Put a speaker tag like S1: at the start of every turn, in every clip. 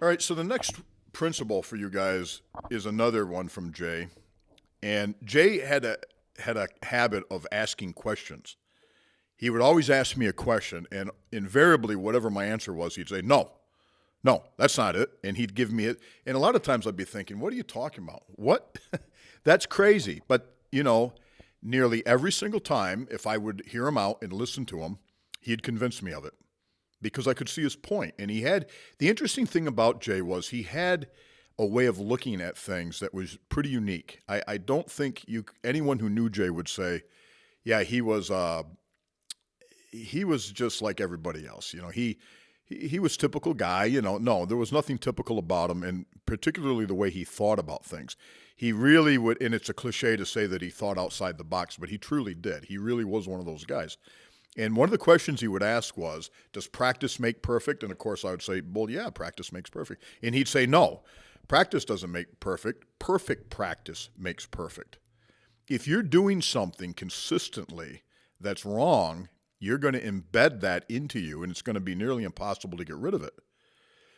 S1: right, so the next principle for you guys is another one from Jay. And Jay had a habit of asking questions. He would always ask me a question, and invariably, whatever my answer was, he'd say, "No, no, that's not it." And he'd give me it. And a lot of times I'd be thinking, "What are you talking about? What? That's crazy." But, nearly every single time, if I would hear him out and listen to him, he'd convince me of it because I could see his point. And the interesting thing about Jay was he had a way of looking at things that was pretty unique. I don't think anyone who knew Jay would say, yeah, he was just like everybody else. He was typical guy. No, there was nothing typical about him, and particularly the way he thought about things. He really would, and it's a cliche to say that he thought outside the box, but he truly did. He really was one of those guys. And one of the questions he would ask was, does practice make perfect? And of course I would say, well, yeah, practice makes perfect. And he'd say, no, practice doesn't make perfect. Perfect practice makes perfect. If you're doing something consistently that's wrong, you're going to embed that into you, and it's going to be nearly impossible to get rid of it.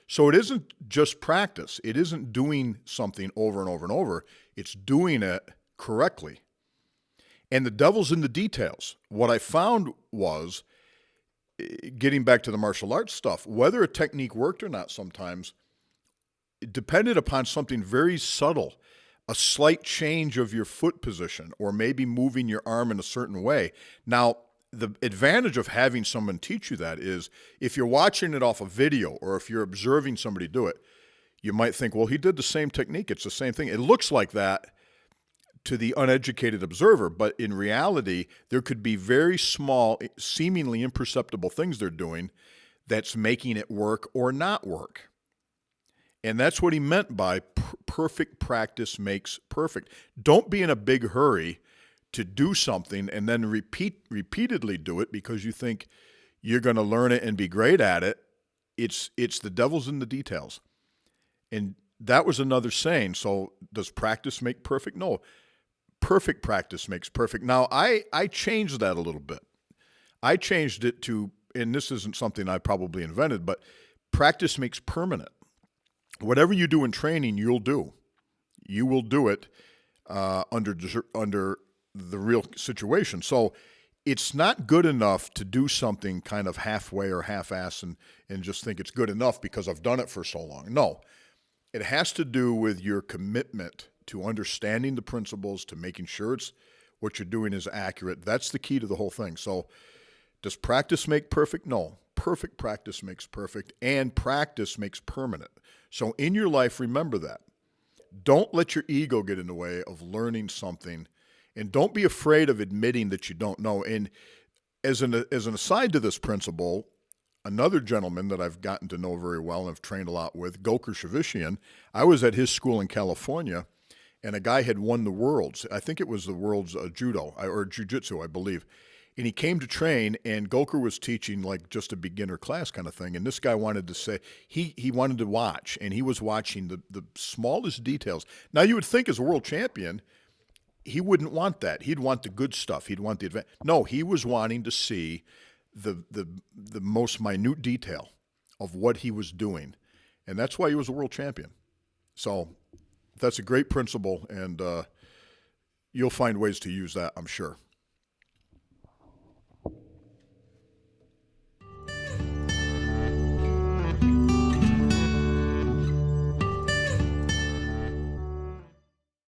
S1: So it isn't just practice. It isn't doing something over and over and over. It's doing it correctly. And the devil's in the details. What I found was, getting back to the martial arts stuff, whether a technique worked or not sometimes, it depended upon something very subtle, a slight change of your foot position, or maybe moving your arm in a certain way. Now, the advantage of having someone teach you that is if you're watching it off a video or if you're observing somebody do it, you might think, well, he did the same technique. It's the same thing. It looks like that to the uneducated observer, but in reality, there could be very small, seemingly imperceptible things they're doing that's making it work or not work. And that's what he meant by perfect practice makes perfect. Don't be in a big hurry to do something and then repeatedly do it because you think you're going to learn it and be great at it. It's the devil's in the details. And that was another saying. So does practice make perfect? No. Perfect practice makes perfect. Now, I changed that a little bit. I changed it to, and this isn't something I probably invented, but practice makes permanent. Whatever you do in training, you'll do. You will do it under the real situation. So it's not good enough to do something kind of halfway or half-ass and just think it's good enough because I've done it for so long. No, it has to do with your commitment to understanding the principles, to making sure what you're doing is accurate. That's the key to the whole thing. So does practice make perfect? No. Perfect practice makes perfect, and practice makes permanent. So in your life, remember that. Don't let your ego get in the way of learning something, and don't be afraid of admitting that you don't know. And as an aside to this principle, another gentleman that I've gotten to know very well and have trained a lot with, Gokar Shavashian, I was at his school in California, and a guy had won the Worlds. I think it was the Worlds judo or jiu-jitsu, I believe. And he came to train, and Gokar was teaching like just a beginner class kind of thing. And this guy wanted to say, he wanted to watch, and he was watching the smallest details. Now, you would think as a world champion, he wouldn't want that. He'd want the good stuff. He'd want the advantage. No, he was wanting to see the most minute detail of what he was doing. And that's why he was a world champion. So that's a great principle, and you'll find ways to use that, I'm sure.